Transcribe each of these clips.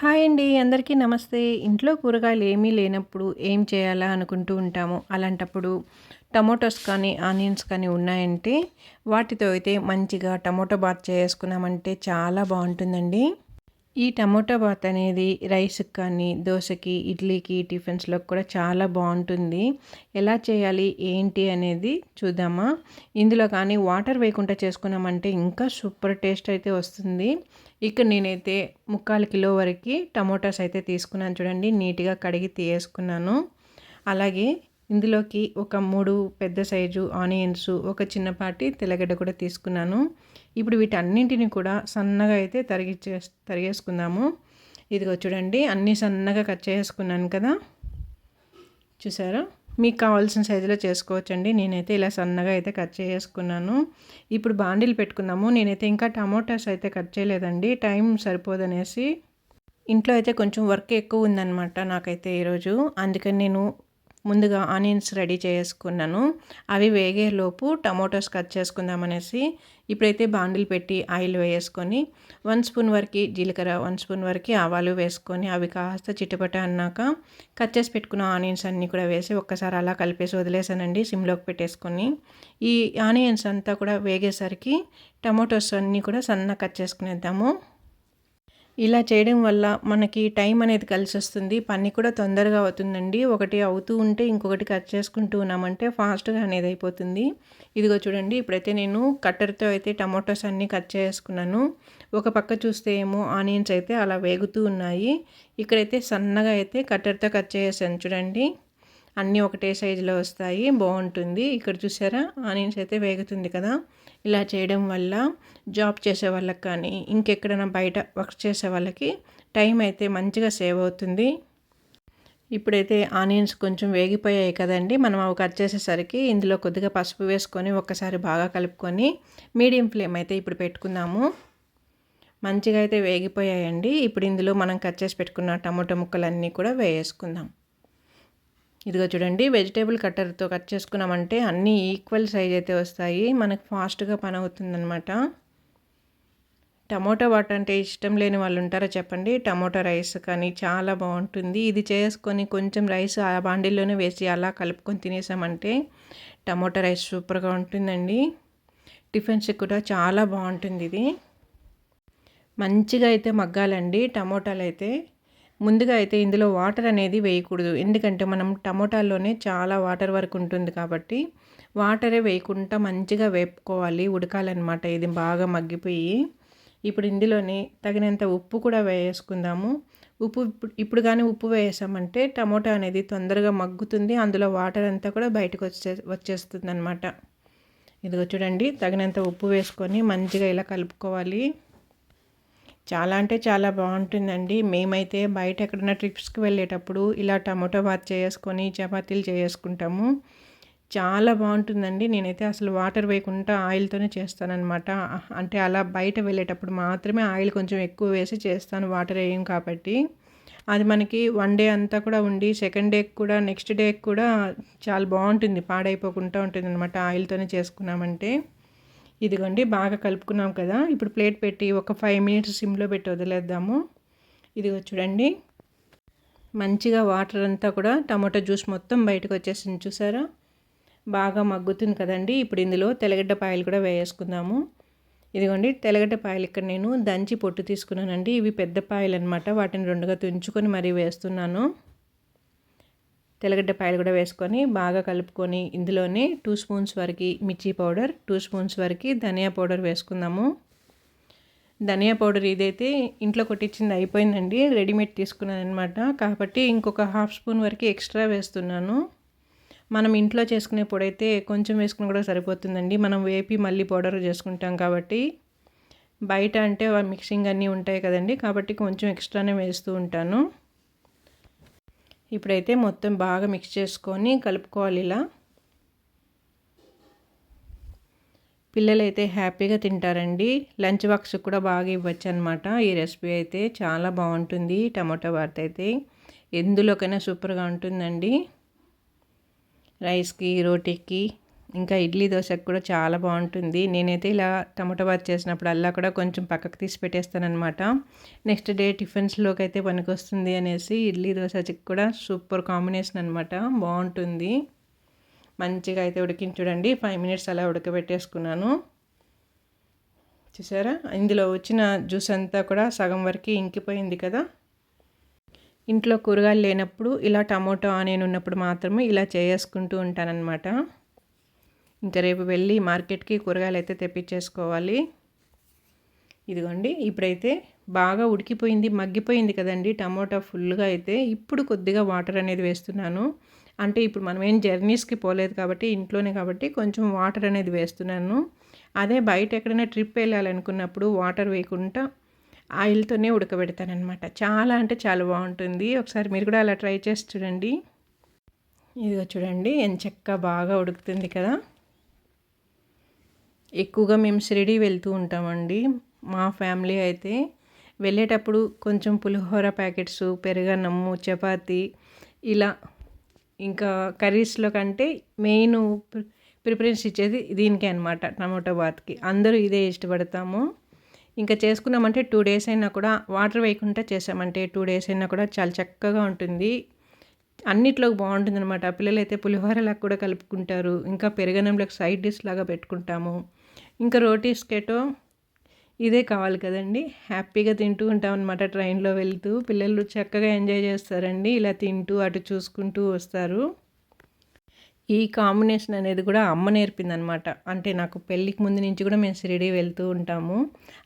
Hi అండి. అందరికీ నమస్తే. ఇంట్లో కూరగాయలు ఏమీ లేనప్పుడు ఏం చేయాలా అనుకుంటూ ఉంటాము. అలాంటప్పుడు టమోటాస్ కానీ, ఆనియన్స్ కానీ ఉన్నాయంటే వాటితో అయితే మంచిగా టమోటా బాత్ చేసుకున్నామంటే చాలా బావుంటుందండి. ఈ టమోటా బాత్ అనేది రైస్‌కి కానీ, దోసకి, ఇడ్లీకి, టిఫిన్స్‌లోకి కూడా చాలా బావుంటుంది. ఎలా చేయాలి, ఏంటి అనేది చూద్దామా? ఇందులో కానీ వాటర్ వేయకుండా చేసుకున్నామంటే ఇంకా సూపర్ టేస్ట్ అయితే వస్తుంది. ఇక్కడ నేనైతే 3/4 కిలో వరకి టమోటాస్ అయితే తీసుకున్నాను చూడండి. నీట్‌గా కడిగి తీయేసుకున్నాను. అలాగే ఇందులోకి ఒక 3 పెద్ద సైజు ఆనియన్స్, ఒక చిన్నపాటి తెల్లగడ్డ కూడా తీసుకున్నాను. ఇప్పుడు వీటన్నింటిని కూడా సన్నగా అయితే తరిగేసుకుందాము. ఇదిగో చూడండి, అన్నీ సన్నగా కట్ చేసుకున్నాను కదా! చూసారా? మీకు కావాల్సిన సైజులో చేసుకోవచ్చండి. నేనైతే ఇలా సన్నగా అయితే కట్ చేసుకున్నాను. ఇప్పుడు బాండీలు పెట్టుకుందాము. నేనైతే ఇంకా టమోటాస్ అయితే కట్ చేయలేదండి. టైం సరిపోదనేసి. ఇంట్లో అయితే కొంచెం వర్క్ ఎక్కువ ఉందన్నమాట నాకైతే ఈరోజు. అందుకని నేను ముందుగా ఆనియన్స్ రెడీ చేసుకున్నాను. అవి వేగేలోపు టమోటాస్ కట్ చేసుకుందామనేసి ఇప్పుడైతే బాండిల్ పెట్టి ఆయిల్ వేసుకొని 1 స్పూన్ వరకు జీలకర్ర, 1 స్పూన్ వరకు ఆవాలు వేసుకొని అవి కాస్త చిటపట అన్నాక కట్ చేసి పెట్టుకున్న ఆనియన్స్ అన్నీ కూడా వేసి ఒక్కసారి అలా కలిపేసి వదిలేసానండి సిమ్లోకి పెట్టేసుకొని. ఈ ఆనియన్స్ అంతా కూడా వేగేసరికి టమోటాస్ అన్నీ కూడా సన్నగా కట్ చేసుకునేద్దాము. ఇలా చేయడం వల్ల మనకి టైం అనేది కలిసొస్తుంది. పని కూడా తొందరగా అవుతుందండి. ఒకటి అవుతూ ఉంటే ఇంకొకటి కట్ చేసుకుంటూ ఉన్నామంటే ఫాస్ట్‌గా అనేది అయిపోతుంది. ఇదిగో చూడండి, ఇప్పుడైతే నేను కట్టర్‌తో అయితే టమోటాస్ అన్నీ కట్ చేసుకున్నాను. ఒక పక్క చూస్తే ఏమో ఆనియన్స్ అయితే అలా వేగుతూ ఉన్నాయి. ఇక్కడైతే సన్నగా అయితే కట్టర్‌తో కట్ చేసేసాను చూడండి. అన్నీ ఒకటే సైజులో వస్తాయి. బావుంటుంది. ఇక్కడ చూసారా, ఆనియన్స్ అయితే వేగుతుంది కదా! ఇలా చేయడం వల్ల జాబ్ చేసే వాళ్ళకి కానీ, ఇంకెక్కడైనా బయట వర్క్ చేసే వాళ్ళకి టైం అయితే మంచిగా సేవ్ అవుతుంది. ఇప్పుడైతే ఆనియన్స్ కొంచెం వేగిపోయాయి కదండీ! మనం అవి కట్ చేసేసరికి ఇందులో కొద్దిగా పసుపు వేసుకొని ఒక్కసారి బాగా కలుపుకొని మీడియం ఫ్లేమ్ అయితే ఇప్పుడు పెట్టుకుందాము. మంచిగా అయితే వేగిపోయాయండి. ఇప్పుడు ఇందులో మనం కట్ చేసి పెట్టుకున్న టమోటా ముక్కలన్నీ కూడా వేసేసుకుందాం. ఇదిగో చూడండి, వెజిటేబుల్ కట్టర్తో కట్ చేసుకున్నామంటే అన్నీ ఈక్వల్ సైజ్ అయితే వస్తాయి. మనకు ఫాస్ట్గా పని అవుతుందన్నమాట. టమోటా బాత్ అంటే ఇష్టం లేని వాళ్ళు ఉంటారా చెప్పండి? టమోటా రైస్ కానీ చాలా బాగుంటుంది. ఇది చేసుకొని కొంచెం రైస్ ఆ బాండిల్లోనే వేసి అలా కలుపుకొని తినేసామంటే టమోటా రైస్ సూపర్గా ఉంటుందండి. టిఫిన్స్కి కూడా చాలా బాగుంటుంది ఇది. మంచిగా అయితే మగ్గాలండి టమోటాలు అయితే. ముందుగా అయితే ఇందులో వాటర్ అనేది వేయకూడదు. ఎందుకంటే మనం టమోటాల్లోనే చాలా వాటర్ వరకు ఉంటుంది కాబట్టి వాటరే వేయకుండా మంచిగా వేపుకోవాలి, ఉడకాలన్నమాట. ఇది బాగా మగ్గిపోయి ఇప్పుడు ఇందులోనే తగినంత ఉప్పు కూడా వేసుకుందాము. ఉప్పు ఇప్పుడు కానీ ఉప్పు వేసామంటే టమోటా అనేది తొందరగా మగ్గుతుంది. అందులో వాటర్ అంతా కూడా బయటకు వచ్చేస్తుంది అనమాట. ఇదిగో చూడండి, తగినంత ఉప్పు వేసుకొని మంచిగా ఇలా కలుపుకోవాలి. చాలా అంటే చాలా బాగుంటుందండి. మేమైతే బయట ఎక్కడైనా ట్రిప్స్కి వెళ్ళేటప్పుడు ఇలా టమోటా బాత్ చేసుకొని చపాతీలు చేసుకుంటాము. చాలా బాగుంటుందండి. నేనైతే అసలు వాటర్ వేయకుండా ఆయిల్తోనే చేస్తానన్నమాట. అంటే అలా బయట వెళ్ళేటప్పుడు మాత్రమే ఆయిల్ కొంచెం ఎక్కువ వేసి చేస్తాను, వాటర్ వేయం కాబట్టి. అది మనకి 1 డే అంతా కూడా ఉండి సెకండ్ డేకి కూడా నెక్స్ట్ డేకి కూడా చాలా బాగుంటుంది, పాడైపోకుండా ఉంటుందన్నమాట ఆయిల్తోనే చేసుకున్నామంటే. ఇదిగోండి, బాగా కలుపుకున్నాం కదా! ఇప్పుడు ప్లేట్ పెట్టి ఒక 5 మినిట్స్ సిమ్లో పెట్టి వదిలేద్దాము. ఇదిగో చూడండి, మంచిగా వాటర్ అంతా కూడా టమాటో జ్యూస్ మొత్తం బయటకు వచ్చేసింది చూసారా? బాగా మగ్గుతుంది కదండి. ఇప్పుడు ఇందులో తెల్లగడ్డ పాయలు కూడా వేసుకుందాము. ఇదిగోండి, తెల్లగడ్డ పాయలు ఇక్కడ నేను దంచి పొట్టు తీసుకున్నానండి. ఇవి పెద్ద పాయలు అనమాట. వాటిని 2గా తుంచుకొని మరీ వేస్తున్నాను. తెల్లగడ్డ పాయలు కూడా వేసుకొని బాగా కలుపుకొని ఇందులోనే 2 స్పూన్స్ వరకు మిర్చి పౌడర్, 2 స్పూన్స్ వరకు ధనియా పౌడర్ వేసుకుందాము. ధనియా పౌడర్ ఇదైతే ఇంట్లో కొట్టించింది అయిపోయిందండి, రెడీమేడ్ తీసుకున్నాను అనమాట. కాబట్టి ఇంకొక 1/2 స్పూన్ వరకు ఎక్స్ట్రా వేస్తున్నాను. మనం ఇంట్లో చేసుకునే పొడైతే కొంచెం వేసుకుని కూడా సరిపోతుందండి. మనం వేపి మళ్ళీ పౌడర్ చేసుకుంటాం కాబట్టి. బయట అంటే మిక్సింగ్ అన్నీ ఉంటాయి కదండి, కాబట్టి కొంచెం ఎక్స్ట్రానే వేస్తూ ఉంటాను. ఇప్పుడైతే మొత్తం బాగా మిక్స్ చేసుకొని కలుపుకోవాలి ఇలా. పిల్లలైతే హ్యాపీగా తింటారండి. లంచ్ బాక్స్ కూడా బాగా ఇవ్వచ్చు అనమాట. ఈ రెసిపీ అయితే చాలా బాగుంటుంది. టమోటా బాత్ అయితే ఎందులోకైనా సూపర్గా ఉంటుందండి. రైస్కి, రోటీకి, ఇంకా ఇడ్లీ దోశకు కూడా చాలా బాగుంటుంది. నేనైతే ఇలా టమాటా బాత్ చేసినప్పుడు అల్లా కూడా కొంచెం పక్కకు తీసి పెట్టేస్తానమాట. నెక్స్ట్ డే టిఫిన్స్లోకి అయితే పనికొస్తుంది అనేసి ఇడ్లీ దోశకి కూడా సూపర్ కాంబినేషన్ అనమాట. బాగుంటుంది. మంచిగా అయితే ఉడికించి చూడండి 5 మినిట్స్ అలా ఉడకబెట్టేసుకున్నాను. చూసారా, ఇందులో వచ్చిన జ్యూస్ అంతా కూడా సగం వరకు ఇంకిపోయింది కదా. ఇంట్లో కూరగాయలు లేనప్పుడు ఇలా టమోటో ఆనియన్ ఉన్నప్పుడు మాత్రమే ఇలా చేసుకుంటూ ఉంటానన్నమాట. ఇంకా రేపు వెళ్ళి మార్కెట్కి కూరగాయలు అయితే తెప్పించేసుకోవాలి. ఇదిగోండి, ఇప్పుడైతే బాగా ఉడికిపోయింది, మగ్గిపోయింది కదండి టమోటా ఫుల్గా అయితే. ఇప్పుడు కొద్దిగా వాటర్ అనేది వేస్తున్నాను. అంటే ఇప్పుడు మనం ఏం జర్నీస్కి పోలేదు కాబట్టి ఇంట్లోనే కాబట్టి కొంచెం వాటర్ అనేది వేస్తున్నాను. అదే బయట ఎక్కడైనా ట్రిప్ వెళ్ళాలనుకున్నప్పుడు వాటర్ వేయకుండా ఆయిల్తోనే ఉడకబెడతానమాట. చాలా అంటే చాలా బాగుంటుంది. ఒకసారి మీరు కూడా అలా ట్రై చేసి చూడండి. ఇదిగో చూడండి ఎంచక్కా బాగా ఉడుకుతుంది కదా. ఎక్కువగా మేము షిరిడి వెళ్తూ ఉంటామండి. మా ఫ్యామిలీ అయితే వెళ్ళేటప్పుడు కొంచెం పులిహోర ప్యాకెట్స్, పెరుగన్నము, చపాతి ఇలా ఇంకా కర్రీస్లో కంటే మెయిన్ ప్రిఫరెన్స్ ఇచ్చేది దీనికే అనమాట, టమాటో బాత్కి. అందరూ ఇదే ఇష్టపడతాము. ఇంకా చేసుకున్నామంటే 2 డేస్ అయినా కూడా వాటర్ వేయకుండా చేసామంటే 2 డేస్ అయినా కూడా చాలా చక్కగా ఉంటుంది. అన్నిట్లోకి బాగుంటుందన్నమాట. పిల్లలైతే పులిహోరలాగా కూడా కలుపుకుంటారు. ఇంకా పెరుగన్నంలోకి సైడ్ డిష్ లాగా పెట్టుకుంటాము. ఇంకా రోటీస్కేటో ఇదే కావాలి కదండి. హ్యాపీగా తింటూ ఉంటాం అనమాట ట్రైన్లో వెళ్తూ. పిల్లలు చక్కగా ఎంజాయ్ చేస్తారండి. ఇలా తింటూ అటు చూసుకుంటూ వస్తారు. ఈ కాంబినేషన్ అనేది కూడా అమ్మ నేర్పిందనమాట. అంటే నాకు పెళ్ళికి ముందు నుంచి కూడా మేము షిరిడి వెళ్తూ ఉంటాము.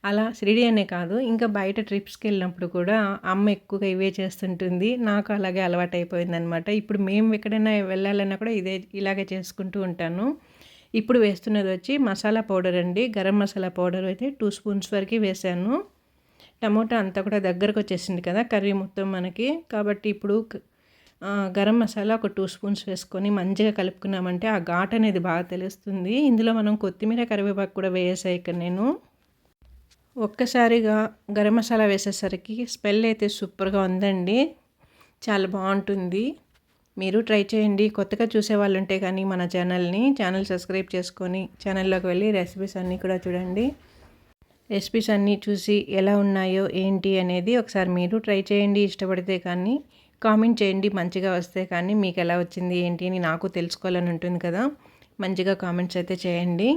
అలా షిరిడి అనే కాదు, ఇంకా బయట ట్రిప్స్కి వెళ్ళినప్పుడు కూడా అమ్మ ఎక్కువగా ఇవే చేస్తుంటుంది. నాకు అలాగే అలవాటైపోయిందనమాట. ఇప్పుడు మేము ఎక్కడైనా వెళ్ళాలన్నా కూడా ఇలాగే చేసుకుంటూ ఉంటాను. ఇప్పుడు వేస్తున్నది వచ్చి మసాలా పౌడర్ అండి. గరం మసాలా పౌడర్ అయితే 2 స్పూన్స్ వరకు వేసాను. టమోటా అంతా కూడా దగ్గరకు వచ్చేసింది కదా కర్రీ మొత్తం మనకి. కాబట్టి ఇప్పుడు గరం మసాలా ఒక 2 స్పూన్స్ వేసుకొని మంచిగా కలుపుకున్నామంటే ఆ ఘాట్ అనేది బాగా తెలుస్తుంది. ఇందులో మనం కొత్తిమీర, కరివేపాకు కూడా వేసాను ఇక్కడ నేను. ఒక్కసారిగా గరం మసాలా వేసేసరికి స్మెల్ అయితే సూపర్గా ఉందండి. చాలా బాగుంటుంది. మీరు ట్రై చేయండి. కొత్తగా చూసే వాళ్ళు ఉంటే కానీ మన ఛానల్ సబ్స్క్రైబ్ చేసుకొని ఛానల్లోకి వెళ్ళి రెసిపీస్ అన్నీ కూడా చూడండి. రెసిపీస్ అన్నీ చూసి ఎలా ఉన్నాయో ఏంటి అనేది ఒకసారి మీరు ట్రై చేయండి. ఇష్టపడితే కానీ కామెంట్ చేయండి. మంచిగా వస్తే కానీ మీకు ఎలా వచ్చింది ఏంటి అని నాకు తెలుసుకోవాలని ఉంటుంది కదా. మంచిగా కామెంట్స్ అయితే చేయండి.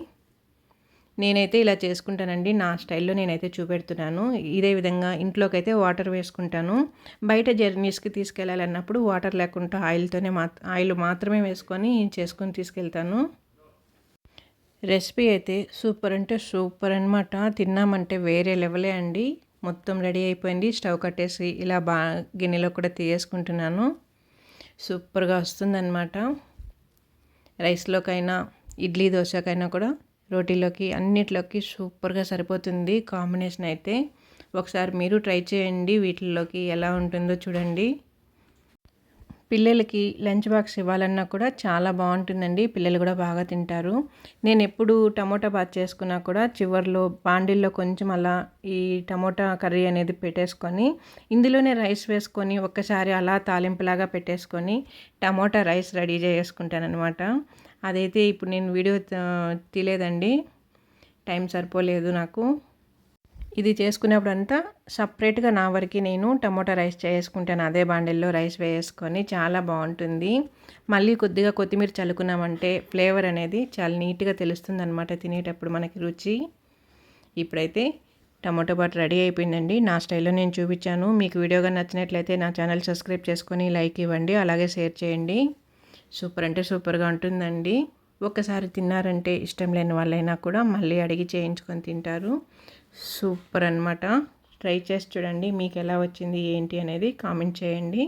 నేనైతే ఇలా చేసుకుంటానండి. నా స్టైల్లో నేనైతే చూపెడుతున్నాను. ఇదే విధంగా ఇంట్లోకి అయితే వాటర్ వేసుకుంటాను. బయట జర్నీస్కి తీసుకెళ్ళాలన్నప్పుడు వాటర్ లేకుండా ఆయిల్ మాత్రమే వేసుకొని తీసుకెళ్తాను. రెసిపీ అయితే సూపర్ అంటే సూపర్ అనమాట. తిన్నామంటే వేరే లెవెలే అండి. మొత్తం రెడీ అయిపోయింది. స్టవ్ కట్టేసి ఇలా గిన్నెలో కూడా తీసేసుకుంటున్నాను. సూపర్గా వస్తుందన్నమాట. రైస్లోకైనా ఇడ్లీ దోశకైనా కూడా రోటీలోకి అన్నిట్లోకి సూపర్గా సరిపోతుంది కాంబినేషన్ అయితే. ఒకసారి మీరు ట్రై చేయండి. వీటిల్లోకి ఎలా ఉంటుందో చూడండి. పిల్లలకి లంచ్ బాక్స్ ఇవ్వాలన్నా కూడా చాలా బాగుంటుందండి. పిల్లలు కూడా బాగా తింటారు. నేను ఎప్పుడు టమోటా బాత్ చేసుకున్నా కూడా చివర్లో బాండిల్లో కొంచెం అలా ఈ టమోటా కర్రీ అనేది పెట్టేసుకొని ఇందులోనే రైస్ వేసుకొని ఒక్కసారి అలా తాలింపులాగా పెట్టేసుకొని టమోటా రైస్ రెడీ చేసుకుంటానమాట. అదైతే ఇప్పుడు నేను వీడియో తీయలేదండి, టైం సరిపోలేదు నాకు. ఇది చేసుకునేప్పుడంతా సపరేట్గా నా వరకు నేను టమోటా రైస్ చేసుకుంటాను. అదే బాండిల్లో రైస్ వేసుకొని చాలా బాగుంటుంది. మళ్ళీ కొద్దిగా కొత్తిమీర చల్లుకున్నామంటే ఫ్లేవర్ అనేది చాలా నీట్గా తెలుస్తుంది అనమాట తినేటప్పుడు మనకి రుచి. ఇప్పుడైతే టమోటా బాత్ రెడీ అయిపోయిందండి. నా స్టైల్లో నేను చూపించాను. మీకు వీడియోగా నచ్చినట్లయితే నా ఛానల్ సబ్స్క్రైబ్ చేసుకొని లైక్ ఇవ్వండి, అలాగే షేర్ చేయండి. సూపర్ అంటే సూపర్గా ఉంటుందండి. ఒక్కసారి తిన్నారంటే ఇష్టం లేని వాళ్ళైనా కూడా మళ్ళీ అడిగి చేయించుకొని తింటారు. సూపర్ అనమాట. ట్రై చేసి చూడండి. మీకు ఎలా వచ్చింది ఏంటి అనేది కామెంట్ చేయండి.